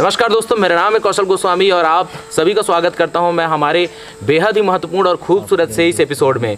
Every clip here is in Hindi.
नमस्कार दोस्तों, मेरा नाम है कौशल गोस्वामी और आप सभी का स्वागत करता हूं मैं हमारे बेहद ही महत्वपूर्ण और खूबसूरत से इस एपिसोड में।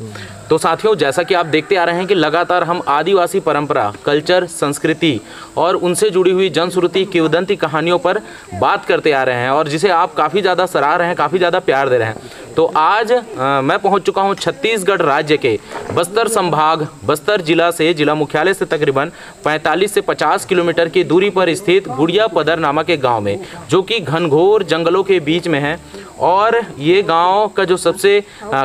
तो साथियों, जैसा कि आप देखते आ रहे हैं कि लगातार हम आदिवासी परंपरा, कल्चर, संस्कृति और उनसे जुड़ी हुई जनश्रुति, किंवदंती कहानियों पर बात करते आ रहे हैं और जिसे आप काफ़ी ज़्यादा सराह रहे हैं, काफ़ी ज़्यादा प्यार दे रहे हैं। तो आज मैं पहुंच चुका हूं छत्तीसगढ़ राज्य के बस्तर संभाग, बस्तर जिला से, जिला मुख्यालय से तकरीबन 45 से 50 किलोमीटर की दूरी पर स्थित गुड़िया पदर नामक एक गांव में, जो कि घनघोर जंगलों के बीच में है। और ये गांव का जो सबसे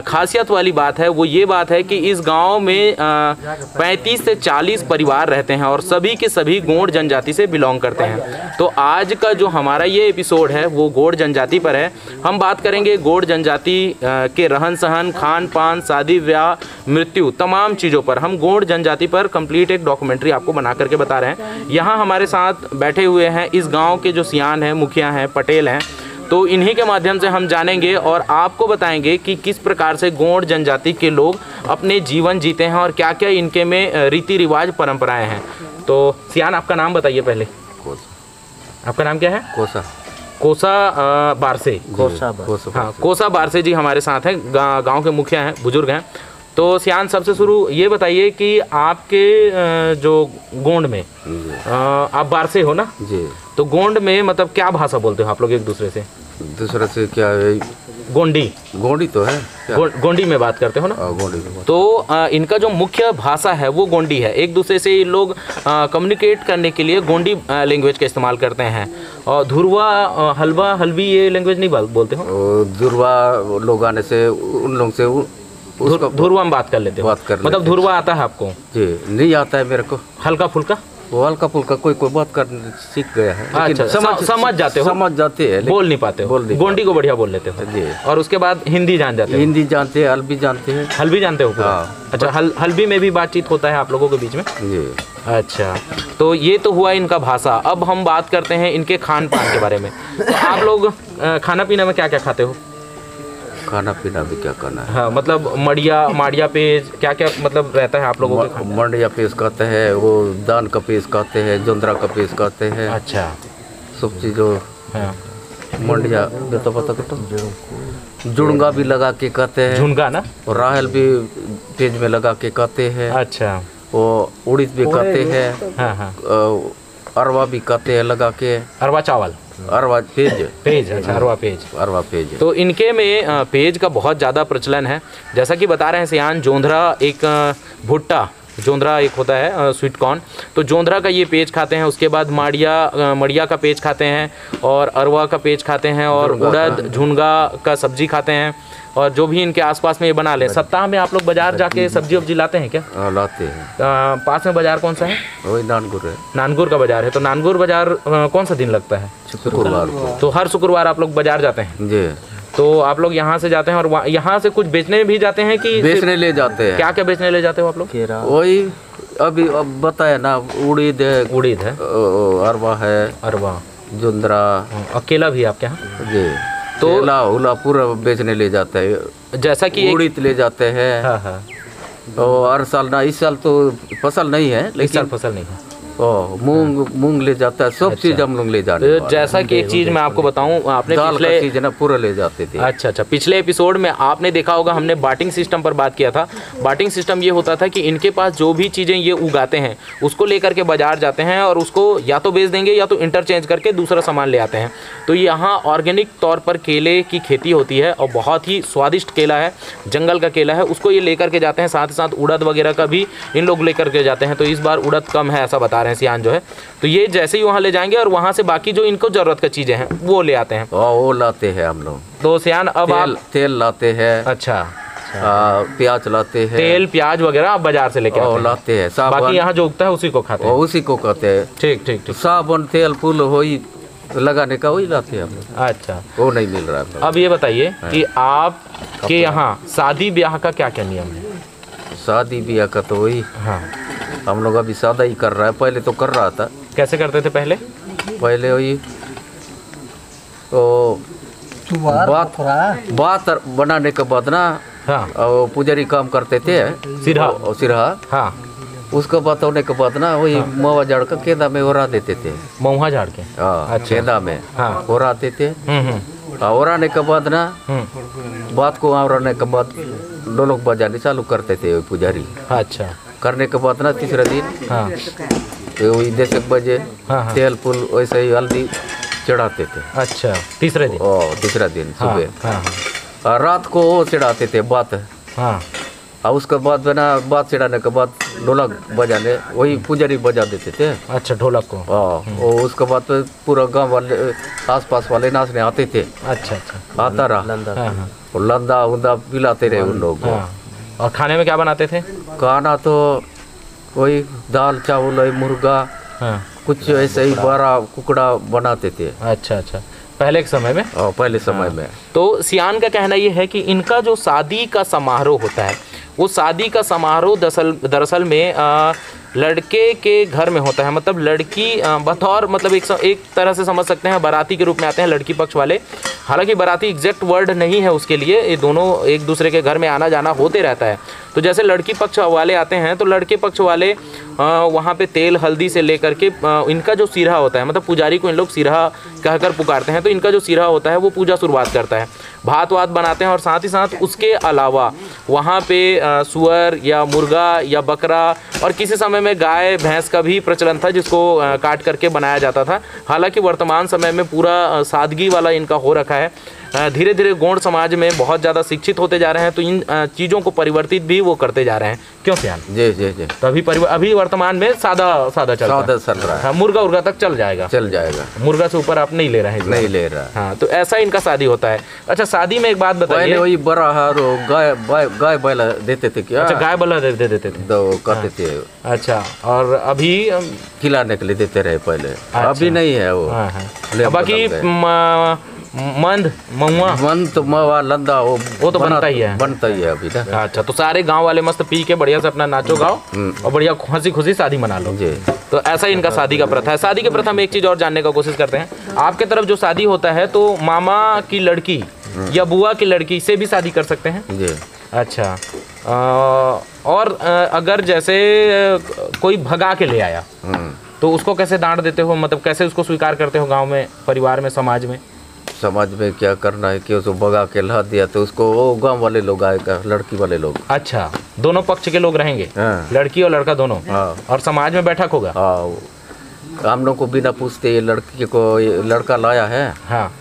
खासियत वाली बात है वो ये बात है कि इस गांव में 35 से 40 परिवार रहते हैं और सभी के सभी गोंड जनजाति से बिलोंग करते हैं। तो आज का जो हमारा ये एपिसोड है वो गोंड जनजाति पर है। हम बात करेंगे गोंड जनजाति के रहन सहन, खान पान, शादी ब्याह, मृत्यु, तमाम चीज़ों पर। हम गोंड जनजाति पर कंप्लीट एक डॉक्यूमेंट्री आपको बना करके बता रहे हैं। यहाँ हमारे साथ बैठे हुए हैं इस गाँव के जो सियान हैं, मुखिया हैं, पटेल हैं। तो इन्हीं के माध्यम से हम जानेंगे और आपको बताएंगे कि किस प्रकार से गोंड जनजाति के लोग अपने जीवन जीते हैं और क्या क्या इनके में रीति रिवाज परंपराएं हैं। तो सियान, आपका नाम बताइए पहले। आपका नाम क्या है? कोसा बारसे। हाँ, कोसा बारसे जी हमारे साथ हैं, गांव के मुखिया हैं, बुजुर्ग हैं। तो सियान, सबसे शुरू ये बताइए कि आपके जो गोंड में आप बारसे हो ना जी, तो गोंड में मतलब क्या भाषा बोलते हो आप लोग एक दूसरे से? दूसरे से क्या है? गोंडी तो है। गोंडी में बात करते हो ना? गोंडी में। तो इनका जो मुख्य भाषा है वो गोंडी है। एक दूसरे से ये लोग कम्युनिकेट करने के लिए गोंडी लैंग्वेज का इस्तेमाल करते हैं। और धुरवा, हलवा, हलवी ये लैंग्वेज नहीं बोलते हो? धुरवा लोग आने से उन लोग से धुरवा में बात कर लेते हो? मतलब धुरवा आता है आपको? जी नहीं आता है मेरे को। हल्का फुल्का? वो हल्का फुल्का कोई बात कर सीख गया है। अच्छा, समझ जाते हो? समझ जाते हैं, बोल नहीं पाते हो? गोंडी को बढ़िया बोल लेते हो जी। और उसके बाद हिंदी जान जाते हो? हिंदी जानते हैं, हल्बी जानते हैं। हल्बी जानते हो? हाँ। अच्छा, हल्बी में भी बातचीत होता है आप लोगों के बीच में जी? अच्छा, तो ये तो हुआ इनका भाषा। अब हम बात करते हैं इनके खान पान के बारे में। तो आप लोग खाना पीना में क्या क्या खाते हो? खाना पीना भी क्या करना है? हाँ, मतलब माड़िया पेज क्या क्या मतलब रहता है आप लोगों के? मंडिया पेज कहते हैं, वो दान का पेज कहते हैं, जोंदरा का पेज कहते हैं। अच्छा, सब चीज़ों मंडिया तो पता तो जुड़गा भी लगा के कहते हैं। झुनगा ना? और राहल भी पेज में लगा के कहते हैं। अच्छा, वो उड़ीद भी कहते हैं। हाँ हाँ, अरवा भी कहते हैं लगा के। अरवा चावल, अरवा पेज। अच्छा, अरवा पेज। तो इनके में पेज का बहुत ज़्यादा प्रचलन है। जैसा कि बता रहे हैं सियान, जोंधरा एक भुट्टा, जोंधरा एक होता है स्वीट कॉर्न, तो जोंधरा का ये पेज खाते हैं। उसके बाद मड़िया का पेज खाते हैं और अरवा का पेज खाते हैं और उड़द झुनगा का सब्जी खाते हैं। और जो भी इनके आसपास में ये बना लें। सप्ताह में आप लोग बाजार जाके सब्जी वब्जी लाते हैं क्या? लाते हैं। पास में बाजार कौन सा है? वही नानगुर है। नानगुर का बाजार है। तो नानगुर बाजार कौन सा दिन लगता है? शुक्रवार को। तो हर शुक्रवार आप लोग बाजार जाते हैं जी? तो आप लोग यहाँ से जाते हैं और यहाँ से कुछ बेचने भी जाते हैं कि बेचने ले जाते हैं? क्या क्या बेचने ले जाते हो आप लोग? वही अभी अब बताया ना, उड़ीद है, अरवा है, जोंदरा। अकेला भी आपके यहाँ जी? तो उला पूरा बेचने ले जाते हैं। जैसा कि उड़ीद ले जाते हैं। हाँ हाँ। और हर साल ना, इस साल तो फसल नहीं है, लेकिन इस साल फसल नहीं है। मूंग ले जाता है, सब चीज हम लोग ले जाते हैं। जैसा कि एक चीज मैं आपको बताऊं, आपने पिछले चीज ना पूरा ले जाते थे। अच्छा, पिछले एपिसोड में आपने देखा होगा, हमने बार्टिंग सिस्टम पर बात किया था। बार्टिंग सिस्टम ये होता था कि इनके पास जो भी चीजें ये उगाते हैं उसको लेकर के बाजार जाते हैं और उसको या तो बेच देंगे या तो इंटरचेंज करके दूसरा सामान ले आते हैं। तो यहाँ ऑर्गेनिक तौर पर केले की खेती होती है और बहुत ही स्वादिष्ट केला है, जंगल का केला है, उसको ये लेकर के जाते हैं। साथ ही साथ उड़द वगैरह का भी इन लोग लेकर के जाते हैं। तो इस बार उड़द कम है ऐसा बता रहे हैं सियान जो है। तो ये जैसे ही वहाँ ले जाएंगे और वहाँ से बाकी जो इनको जरूरत की चीजें हैं वो ले आते हैं। वो लाते हैं हम लोग। तो सियान, अब आप तेल लाते हैं। अच्छा, प्याज लाते हैं। तेल प्याज वगैरह आप बाजार से लेके लाते हैं। बाकी यहाँ जो उगता है उसी को खाते हैं? उसी को कहते हैं। ठीक ठीक ठीक। साबुन तेल फूल वही लगाने का, वही लाते हैं हम लोग। अच्छा, वो नहीं मिल रहा है। अब ये बताइए कि आपके यहाँ शादी ब्याह का क्या क्या नियम है? शादी ब्याह का तो वही, हाँ, हम लोग अभी सादा ही कर रहा है। पहले तो कर रहा था। कैसे करते थे पहले? पहले वही तो बात बनाने के बाद ना, हाँ, पुजारी काम करते थे, सिरहा। हाँ, उसके बाद होने के बाद ना वही मवा झाड़ का केंदा में ओरा देते थे। महुआ झाड़ के? हाँ, केंदा में ओराते थे। ओराने के बाद ना बात को ओराने के बाद ढोलक बजाने चालू करते थे पुजारी। अच्छा। करने के बाद ना तीसरा दिन वही 10 बजे तेल फूल वैसे ही हल्दी चढ़ाते थे। अच्छा, तीसरे दिन? तीसरा दिन सुबह। रात को वो चढ़ाते थे बात। और उसके बाद ना बात चढ़ाने के बाद ढोलक बजाने वही पुजारी बजा देते थे। अच्छा, ढोलक को? और उसके बाद तो पूरा गांव वाले आसपास वाले नाचने आते थे। अच्छा अच्छा। आता रहा और लंदा उंदा पिलाते रहे उन लोग। और खाने में क्या बनाते थे? खाना तो वही दाल चावल मुर्गा कुछ ऐसे ही बड़ा कुकड़ा बनाते थे। अच्छा अच्छा, पहले के समय में? पहले समय में। तो सियान का कहना ये है कि इनका जो शादी का समारोह होता है वो शादी का समारोह दरअसल में लड़के के घर में होता है। मतलब लड़की बतौर मतलब एक तरह से समझ सकते हैं बाराती के रूप में आते हैं लड़की पक्ष वाले। हालांकि बाराती एग्जैक्ट वर्ड नहीं है उसके लिए, ये दोनों एक दूसरे के घर में आना जाना होते रहता है। तो जैसे लड़की पक्ष वाले आते हैं तो लड़के पक्ष वाले वहाँ पे तेल हल्दी से लेकर के इनका जो सिरहा होता है, मतलब पुजारी को इन लोग सिरहा कहकर पुकारते हैं, तो इनका जो सिरहा होता है वो पूजा शुरुआत करता है। भात वात बनाते हैं और साथ ही साथ उसके अलावा वहाँ पे सुअर या मुर्गा या बकरा और किसी समय में गाय भैंस का भी प्रचलन था जिसको काट करके बनाया जाता था। हालांकि वर्तमान समय में पूरा सादगी वाला इनका हो रखा है। धीरे धीरे गौड़ समाज में बहुत ज़्यादा शिक्षित होते जा रहे हैं तो इन चीज़ों को परिवर्तित भी वो करते जा रहे हैं। क्यों सियान? जी जी जी। तो अभी वर्तमान में सादा चल रहा है। हाँ, मुर्गा उर्गा तक चल जाएगा। मुर्गा से ऊपर आप नहीं ले रहे हैं? नहीं ले रहा। हाँ, तो ऐसा इनका शादी होता है। अच्छा, शादी में एक बात बताइए। वही बड़ा गाय बैला देते थे क्या? अच्छा, गाय बैला दे देते थे तो कहते थे। अच्छा, और अभी खिलाने के लिए देते रहे पहले। अभी नहीं है वो। बाकी मंद महुआ लंदा वो तो बनता ही है अभी ना। अच्छा, तो सारे गांव वाले मस्त पी के बढ़िया से अपना नाचो गाओ और बढ़िया हंसी खुशी शादी मना लो जी। तो ऐसा इनका शादी का प्रथा है। शादी के प्रथा में एक चीज और जानने का कोशिश करते हैं। आपके तरफ जो शादी होता है तो मामा की लड़की या बुआ की लड़की से भी शादी कर सकते हैं जी? अच्छा। और अगर जैसे कोई भगा के ले आया तो उसको कैसे डांट देते हो, मतलब कैसे उसको स्वीकार करते हो गाँव में, परिवार में, समाज में? समाज में क्या करना है कि उसको भगा के ला दिया तो उसको वो गांव वाले लोग आएगा, लड़की वाले लोग। अच्छा, दोनों पक्ष के लोग रहेंगे? लड़की और लड़का दोनों? और समाज में बैठक होगा? हम लोग को बिना पूछते ये लड़की को लड़का लाया है। हाँ,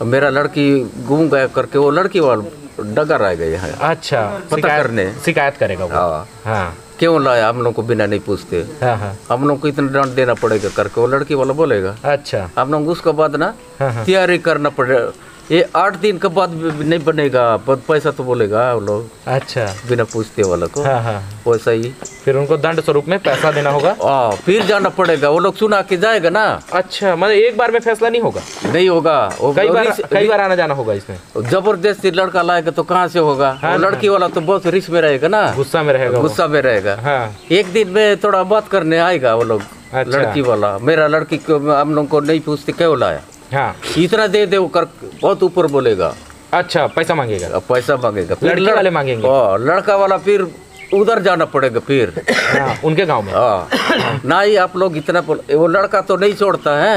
मेरा लड़की गुम गया करके वो लड़की वाला डगर आ गया है। अच्छा, पता करने शिकायत करेगा वो। हाँ, क्यों लाया हम लोग को बिना नहीं पूछते। हम लोग को इतना डांट देना पड़ेगा करके वो लड़की वाला बोलेगा। अच्छा, हम लोग उसके बाद ना तैयारी करना पड़ेगा। ये 8 दिन के बाद नहीं बनेगा, पैसा तो बोलेगा वो लोग। अच्छा, बिना पूछते वाला को। वैसा ही फिर उनको दंड स्वरूप में पैसा देना होगा। फिर जाना पड़ेगा, वो लोग सुना के जाएगा ना। अच्छा, मतलब एक बार में फैसला नहीं होगा? नहीं होगा, कई बार आना जाना होगा इसमें। जबरदस्ती लड़का लाएगा तो कहाँ से होगा? लड़की वाला तो बहुत रिस्क में रहेगा ना, गुस्सा में रहेगा। एक दिन में थोड़ा बात करने आएगा वो लोग। लड़की वाला मेरा लड़की को हम लोग को नहीं पूछते क्यों लाया। हाँ, इतना दे दे वो कर बहुत ऊपर बोलेगा। अच्छा, पैसा मांगेगा? पैसा मांगेगा, लड़की वाले मांगेंगे। लड़का वाला फिर उधर जाना पड़ेगा फिर। उनके गांव में। ना ही आप लोग इतना वो लड़का तो नहीं छोड़ता है,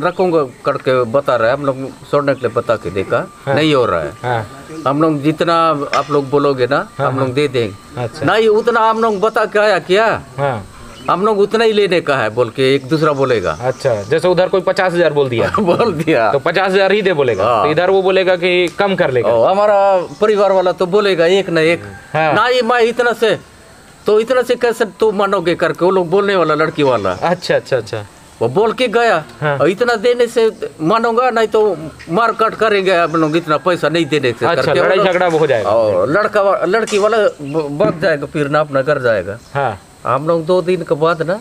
रखूंगा करके बता रहा है। हम लोग छोड़ने के लिए बता के देखा नहीं हो रहा है। हम लोग जितना आप लोग बोलोगे ना हम लोग दे देंगे। नहीं उतना हम लोग बता के आया क्या, हम लोग उतना ही लेने का है बोल के एक दूसरा बोलेगा। अच्छा, जैसे उधर कोई 50,000 बोल दिया तो 50,000 ही दे बोलेगा। तो इधर वो बोलेगा कि कम कर लेगा। हमारा परिवार वाला तो बोलेगा एक ना एक। ना ये मैं इतना से तो इतना से कैसे तो मानोगे करके वो लोग बोलने वाला लड़की वाला। अच्छा अच्छा अच्छा, वो बोल के गया। और इतना देने से मानूंगा, नहीं तो मार काट करेंगे हम लोग, इतना पैसा नहीं देने से। अच्छा, लड़ाई झगड़ा हो जाएगा और लड़की वाला भाग जाएगा फिर ना अपना घर जाएगा। हम लोग 2 दिन के बाद ना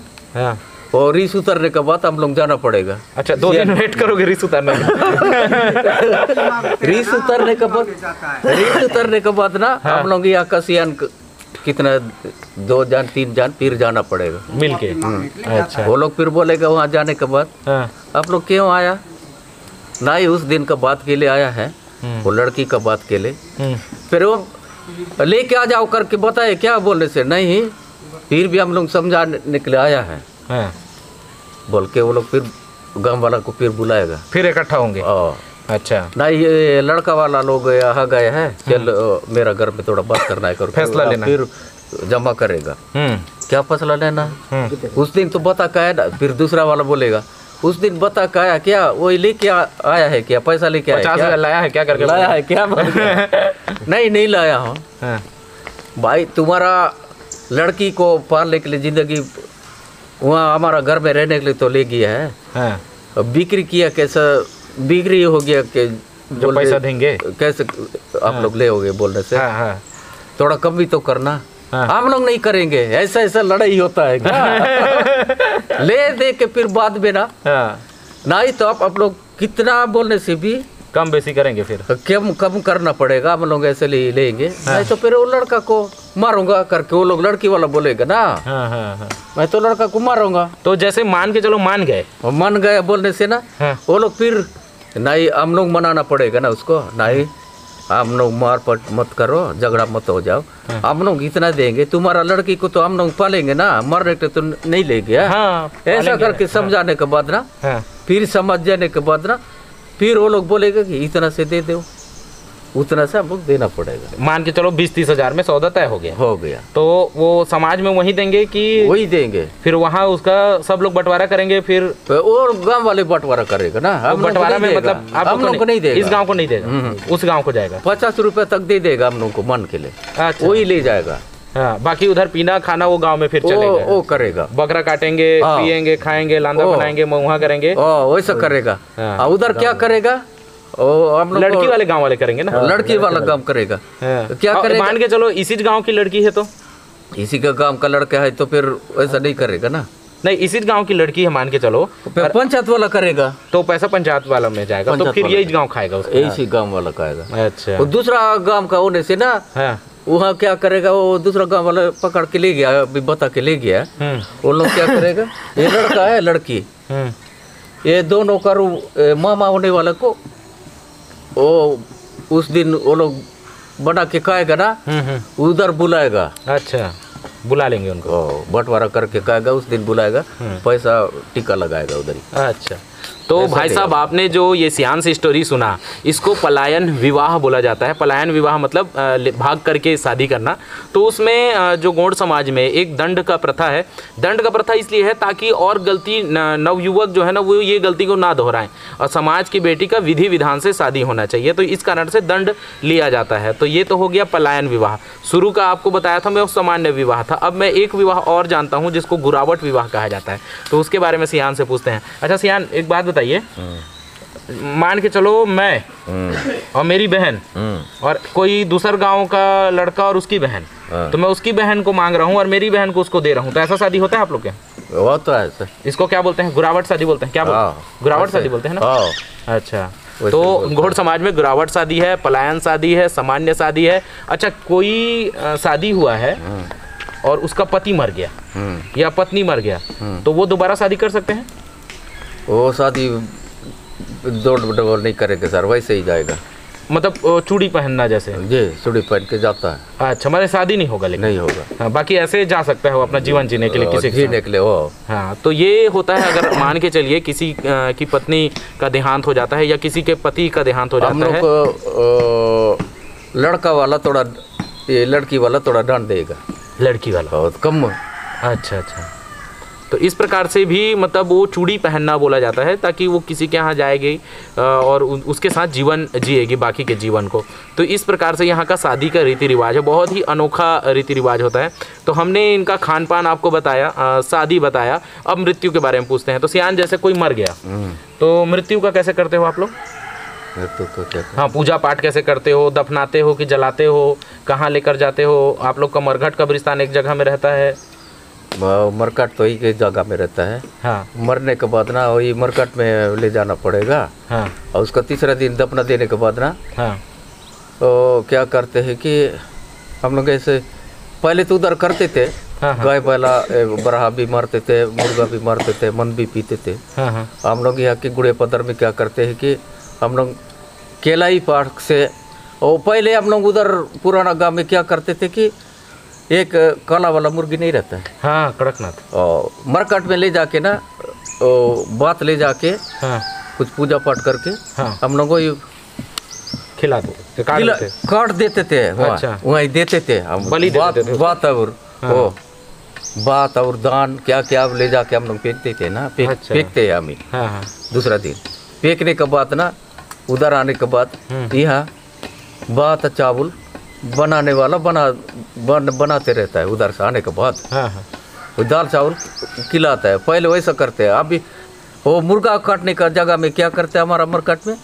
और रिस उतरने के बाद हम लोग जाना पड़ेगा। अच्छा, 2 दिन वेट करोगे रिस उतरने रिस उतरने के बाद ना हम लोग यहाँ का सियान कितना 2 जान 3 जान फिर जाना पड़ेगा मिलके। अच्छा, वो लोग फिर बोलेगा वहाँ जाने के बाद आप लोग क्यों आया? नहीं, उस दिन का बात के लिए आया है, वो लड़की का बात के लिए। फिर वो लेके आ जाओ करके बताए क्या बोलने से नहीं फिर भी हम लोग समझाने के लिए आया है हाँ। बोल के वो लोग फिर गांव वाला को फिर बुलाएगा, फिर इकट्ठा होंगे। अच्छा, नहीं ये लड़का वाला लोग यहाँ गए हैं, चल मेरा घर में थोड़ा बात करना है, फैसला लेना, फिर जमा करेगा। क्या फैसला लेना? उस दिन तो बता का है ना, फिर दूसरा वाला बोलेगा उस दिन बता का आया क्या, वही लेके आया है क्या, पैसा लेके आया 50,000 लाया है क्या करके लाया है क्या? नहीं लाया हूँ भाई, तुम्हारा लड़की को पालने के लिए जिंदगी वहाँ हमारा घर में रहने के लिए तो ले गया है, बिक्री किया कैसा बिक्री हो गया कि जो पैसा देंगे कैसे आप लोग ले होगे बोलने से, थोड़ा कम भी तो करना। हम लोग नहीं करेंगे, ऐसा ऐसा लड़ाई होता है क्या? ले दे के फिर बाद में ना नहीं तो आप लोग कितना बोलने से भी कम बेसी करेंगे, फिर कम करना पड़ेगा। हम लोग ऐसे लेंगे नहीं तो फिर वो लड़का को मारूंगा करके वो लोग लड़की वाला बोलेगा ना। मैं तो लड़का को मारूंगा। तो जैसे मान के चलो मान गए बोलने से ना वो लोग फिर नहीं, हम लोग मनाना पड़ेगा ना उसको, नहीं हम लोग मारपट मत करो, झगड़ा मत हो जाओ, हम लोग इतना देंगे, तुम्हारा लड़की को तो हम लोग पालेंगे ना, मरने के तो नहीं ले गया। ऐसा करके समझाने के बाद ना फिर समझ जाने के बाद ना फिर वो लोग बोलेगा कि इतना से दे दो, उतना से हमको देना पड़ेगा। मान के चलो 20-30 हजार में सौदा तय हो गया तो वो समाज में वही देंगे कि वही देंगे, फिर वहाँ उसका सब लोग बंटवारा करेंगे, फिर और गांव वाले बंटवारा करेगा ना। हम बंटवारा में मतलब हम लोग को नहीं देगा, इस गांव को नहीं देगा, उस गांव को जाएगा। 50 रुपए तक दे देगा हम लोग को मन के लिए, वही ले जाएगा। बाकी उधर पीना खाना वो गांव में फिर चलेगा, वो करेगा, बकरा काटेंगे, पियेंगे, खाएंगे, लांदा बनाएंगे, वहाँ करेंगे, वैसा करेगा। उधर क्या करेगा, लड़की वाले गांव वाले करेंगे ना, लड़की वाला काम करेगा। क्या करेगा? मान के चलो इसी गांव की लड़की है तो इसी का गांव का लड़का है तो फिर ऐसा नहीं करेगा ना। नहीं, इसी गांव की लड़की है मान के चलो, पंचायत वाला करेगा तो पैसा पंचायत वाला में जाएगा, तो फिर यही गांव खाएगा, इसी गांव वाला खाएगा। अच्छा, दूसरा गांव का होने से ना वहाँ क्या करेगा, वो दूसरा गांव वाला पकड़ के ले गया, अभी बता के ले गया, वो लोग क्या करेगा, ये लड़का है लड़की, ये दोनों का मामा होने वाला को वो उस दिन वो लोग बना के खाएगा ना, उधर बुलाएगा। अच्छा, बुला लेंगे उनको, बंटवारा करके खाएगा, उस दिन बुलाएगा, पैसा टीका लगाएगा उधर ही। अच्छा, तो भाई साहब आपने जो ये सियान से स्टोरी सुना, इसको पलायन विवाह बोला जाता है। पलायन विवाह मतलब भाग करके शादी करना। तो उसमें जो गौड़ समाज में एक दंड का प्रथा है। दंड का प्रथा इसलिए है ताकि और गलती नवयुवक जो है ना वो ये गलती को ना दोहराएं, और समाज की बेटी का विधि विधान से शादी होना चाहिए, तो इस कारण से दंड लिया जाता है। तो ये तो हो गया पलायन विवाह। शुरू का आपको बताया था मैं वो सामान्य विवाह था। अब मैं एक विवाह और जानता हूँ जिसको गुरावट विवाह कहा जाता है, तो उसके बारे में सियान से पूछते हैं। अच्छा सियान, एक बात बताइए, मान के चलो मैं और मेरी बहन और कोई दूसर गांव का लड़का और उसकी बहन, तो मैं उसकी बहन को मांग रहा हूँ और मेरी बहन को उसको दे रहा हूँ, तो ऐसा शादी होता है आप लोग के? वो तो है सर। इसको क्या बोलते हैं? गुरावट शादी बोलते हैं, क्या बोलते हैं? गुरावट शादी बोलते हैं ना। अच्छा, तो घोड़ समाज में गुरावट शादी है, पलायन शादी है, सामान्य शादी है। अच्छा, कोई शादी हुआ है और उसका पति मर गया या पत्नी मर गया, तो वो दोबारा शादी कर सकते हैं? वो शादी दो डबल नहीं करेंगे सर, वैसे ही जाएगा। मतलब चूड़ी पहनना जैसे? जी, चूड़ी पहन के जाता है। अच्छा, मतलब शादी नहीं होगा? लेकिन नहीं होगा। हाँ, बाकी ऐसे जा सकता है वो अपना जीवन जीने के लिए, किसी जीने के लिए वो। हाँ, तो ये होता है अगर मान के चलिए किसी की पत्नी का देहांत हो जाता है या किसी के पति का देहांत हो जाता है, लड़का वाला थोड़ा, ये लड़की वाला थोड़ा दंड देगा, लड़की वाला कम। अच्छा अच्छा, तो इस प्रकार से भी मतलब वो चूड़ी पहनना बोला जाता है ताकि वो किसी के यहाँ जाएगी और उसके साथ जीवन जिएगी बाकी के जीवन को। तो इस प्रकार से यहाँ का शादी का रीति रिवाज है, बहुत ही अनोखा रीति रिवाज होता है। तो हमने इनका खान पान आपको बताया, शादी बताया, अब मृत्यु के बारे में पूछते हैं। तो सियान, जैसे कोई मर गया तो मृत्यु का कैसे करते हो आप लोग? हाँ, पूजा पाठ कैसे करते हो? दफनाते हो कि जलाते हो? कहाँ लेकर जाते हो? आप लोग का मरघट कब्रिस्तान एक जगह में रहता है? मरकट तो ही जगह में रहता है। हाँ। मरने के बाद ना वही मरकट में ले जाना पड़ेगा। हाँ। और उसका तीसरा दिन दफना देने के बाद ना, हाँ, तो क्या करते हैं कि हम लोग ऐसे पहले तो उधर करते थे। हाँ। गाय पहला बरहा भी मारते थे, मुर्गा भी मारते थे, मन भी पीते थे। हाँ। हम लोग यहाँ के गुड़े पदर में क्या करते हैं कि हम लोग केलाई पार्क से, और पहले हम लोग उधर पुराना गांव में क्या करते थे कि एक काला वाला मुर्गी नहीं रहता है, हाँ कड़कनाथ। और मरकट में ले जाके ना बात ले जाके हाँ कुछ पूजा पाठ करके हाँ हम लोग को खिला दो, काट देते थे। अच्छा। वहीं देते थे हम, बलि देते थे। बात और वो बात और दान क्या क्या ले जाके हम लोग फेंकते थे ना, फेंकते हैं हम ही। हाँ हाँ दूसरा दिन फेंकने के बाद ना उधर आने के बाद यहाँ बात चावल बनाने वाला बनाते रहता है। उधर से आने के बाद हाँ हाँ वो दाल चावल खिलाता है। पहले वैसा करते हैं। अभी वो मुर्गा काटने का जगह में क्या करते हैं, हमारा मरकट में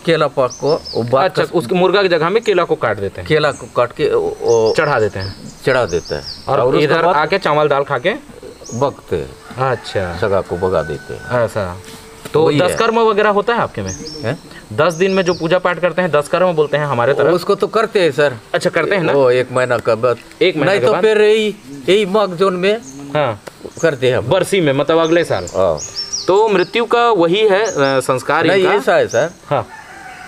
केला पाक को अच्छा, उसके मुर्गा की जगह में केला को काट देते हैं, केला को काट के चढ़ा देते हैं, चढ़ा देते हैं और इधर आके चावल दाल खा के बकते हैं। अच्छा, सगा को भगा देते हैं। ऐसा तो 10 कर्म वगैरह होता है आपके में है? 10 दिन में जो पूजा पाठ करते हैं 10 कर्म बोलते हैं हमारे तरफ, उसको तो करते हैं सर। अच्छा करते हैं ना, वो 1 महीना का बाद, 1 महीना नहीं तो फिर यही माघ जोन में हाँ करते हैं, बरसी में, मतलब अगले साल। तो मृत्यु का वही है संस्कार नहीं, ऐसा है सर। हाँ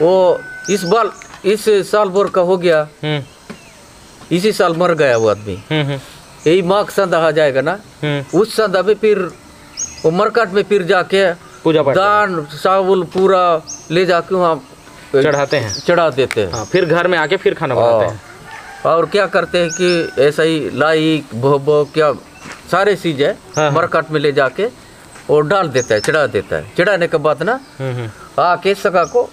वो इस साल भर का हो गया, इसी साल मर गया वो आदमी। यही माघ संधा आ जाएगा ना, उस संधा में फिर वो मरकट में फिर जाके पूजा पाठ दान चावल पूरा ले जाके वहाँ चढ़ाते हैं, चढ़ा देते हैं। हाँ, फिर घर में आके फिर खाना बनाते हैं। और क्या करते हैं कि ऐसा ही लाई भोबो क्या सारे चीज है, हाँ, मरकट में ले जाके और डाल देता है, चढ़ा देता है। चढ़ाने के बाद ना आके सगा को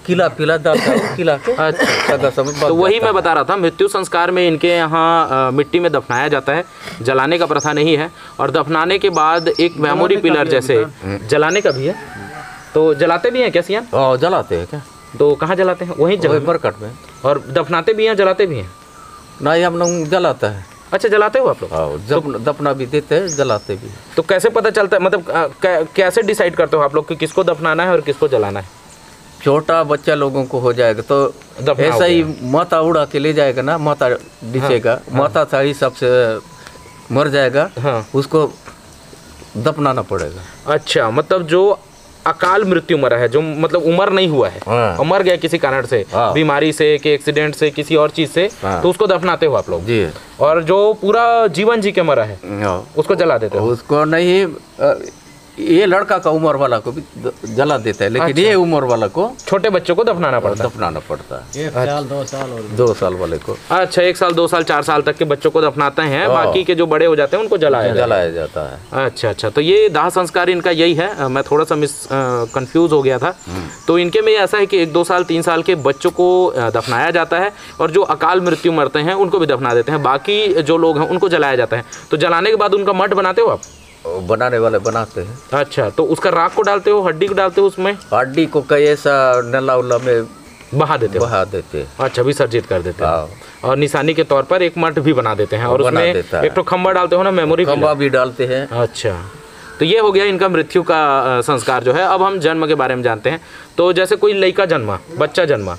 खिला दाल खिला के अच्छा तो वही मैं बता रहा था, मृत्यु संस्कार में इनके यहाँ मिट्टी में दफनाया जाता है, जलाने का प्रथा नहीं है। और दफनाने के बाद एक मेमोरी पिलर जैसे जलाने का भी है, तो जलाते भी हैं क्या सियान? जलाते हैं क्या? तो कहाँ जलाते हैं? वहीं मरकट में। और दफनाते भी हैं, जलाते भी हैं? नहीं, हम लोग जलाता है। अच्छा, जलाते हो आप लोग? दफना भी देते हैं, जलाते भी। तो कैसे पता चलता है, मतलब कैसे डिसाइड करते हो आप लोग कि किसको दफनाना है और किसको जलाना है? छोटा बच्चा लोगों को हो जाएगा तो ऐसा ही माता उड़ा के ले जाएगा ना, माता दिखेगा। हाँ, माता था ही सबसे मर जाएगा। हाँ, उसको दफनाना पड़ेगा। अच्छा, मतलब जो अकाल मृत्यु मरा है, जो मतलब उम्र नहीं हुआ है, हाँ, और मर गया किसी कारण से, हाँ, बीमारी से कि एक्सीडेंट से किसी और चीज से, हाँ, तो उसको दफनाते हो आप लोग जी। और जो पूरा जीवन जी के मरा है, हाँ, उसको जला देते हो? उसको नहीं, ये लड़का का उम्र वाला को भी जला देता है, लेकिन अच्छा, ये उम्र वाला को, छोटे बच्चों को दफनाना पड़ता है। 1 साल 2 साल वाले को। अच्छा, 1 साल 2 साल 4 साल तक के बच्चों को दफनाते हैं, बाकी के जो बड़े हो जाते हैं उनको जलाया जाता है। अच्छा, तो ये दाह संस्कार इनका यही है। मैं थोड़ा सा कंफ्यूज हो गया था। तो इनके में ऐसा है कि 1 2 साल 3 साल के बच्चों को दफनाया जाता है, और जो अकाल मृत्यु मरते हैं उनको भी दफना देते हैं, बाकी जो लोग हैं उनको जलाया जाता है। तो जलाने के बाद उनका मठ बनाते हो आप? बनाने वाले बनाते हैं। अच्छा, तो उसका राख को डालते हो, हड्डी को डालते हो उसमें? हड्डी को कई ऐसा नला उला में बहा देते हैं। अच्छा, विसर्जित कर देते हैं, और निशानी के तौर पर एक मठ भी बना देते हैं, और उसमें एक तो खंबा डालते हो ना, मेमोरी खंबा भी डालते हैं। अच्छा, तो ये हो गया इनका मृत्यु का संस्कार जो है। अब हम जन्म के बारे में जानते हैं। तो जैसे कोई लड़का जन्मा, बच्चा जन्मा,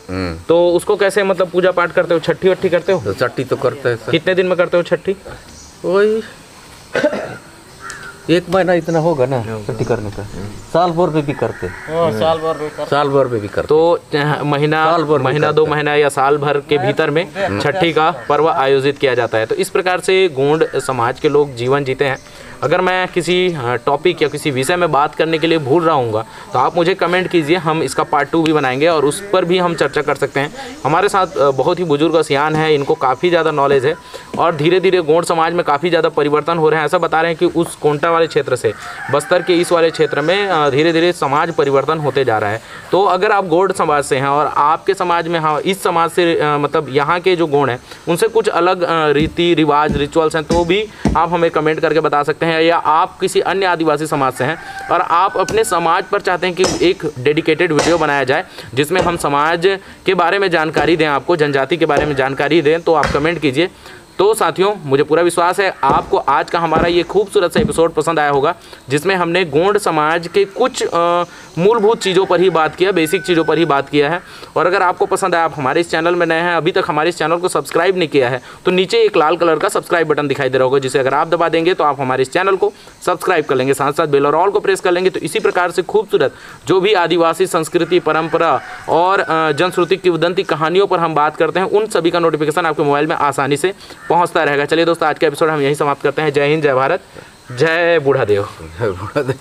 तो उसको कैसे मतलब पूजा पाठ करते हो? छठी वट्ठी करते हो? छठी तो करते हैं। कितने दिन में करते हो छठी? वही 1 महीना इतना होगा ना छठी करने का। साल भर में भी करते, साल भर में भी करते। तो महीना 2 महीना या साल भर के भीतर में छठी का पर्व आयोजित किया जाता है। तो इस प्रकार से गोंड समाज के लोग जीवन जीते हैं। अगर मैं किसी टॉपिक या किसी विषय में बात करने के लिए भूल रहा हूँ तो आप मुझे कमेंट कीजिए, हम इसका पार्ट 2 भी बनाएंगे और उस पर भी हम चर्चा कर सकते हैं। हमारे साथ बहुत ही बुजुर्ग सियान है, इनको काफ़ी ज़्यादा नॉलेज है, और धीरे धीरे गोंड समाज में काफ़ी ज़्यादा परिवर्तन हो रहे हैं। ऐसा बता रहे हैं कि उस कोंटा वाले क्षेत्र से बस्तर के इस वाले क्षेत्र में धीरे धीरे समाज परिवर्तन होते जा रहा है। तो अगर आप गोंड समाज से हैं और आपके समाज में, हाँ, इस समाज से मतलब यहाँ के जो गोंड हैं उनसे कुछ अलग रीति रिवाज रिचुअल्स हैं, तो भी आप हमें कमेंट करके बता सकते हैं। या आप किसी अन्य आदिवासी समाज से हैं और आप अपने समाज पर चाहते हैं कि एक डेडिकेटेड वीडियो बनाया जाए जिसमें हम समाज के बारे में जानकारी दें, आपको जनजाति के बारे में जानकारी दें, तो आप कमेंट कीजिए। तो साथियों, मुझे पूरा विश्वास है आपको आज का हमारा ये खूबसूरत सा एपिसोड पसंद आया होगा, जिसमें हमने गोंड समाज के कुछ मूलभूत चीज़ों पर ही बात किया, बेसिक चीज़ों पर ही बात किया है। और अगर आपको पसंद आया, आप हमारे इस चैनल में नए हैं, अभी तक हमारे इस चैनल को सब्सक्राइब नहीं किया है, तो नीचे एक लाल कलर का सब्सक्राइब बटन दिखाई दे रहा होगा, जिसे अगर आप दबा देंगे तो आप हमारे इस चैनल को सब्सक्राइब कर लेंगे, साथ साथ बेल और ऑल को प्रेस कर लेंगे। तो इसी प्रकार से खूबसूरत जो भी आदिवासी संस्कृति, परंपरा और जनश्रुति किंवदंती कहानियों पर हम बात करते हैं, उन सभी का नोटिफिकेशन आपके मोबाइल में आसानी से पहुंचता रहेगा। चलिए दोस्तों, आज का एपिसोड हम यहीं समाप्त करते हैं। जय हिंद, जय भारत, जय बूढ़ा देव। बूढ़ा देव।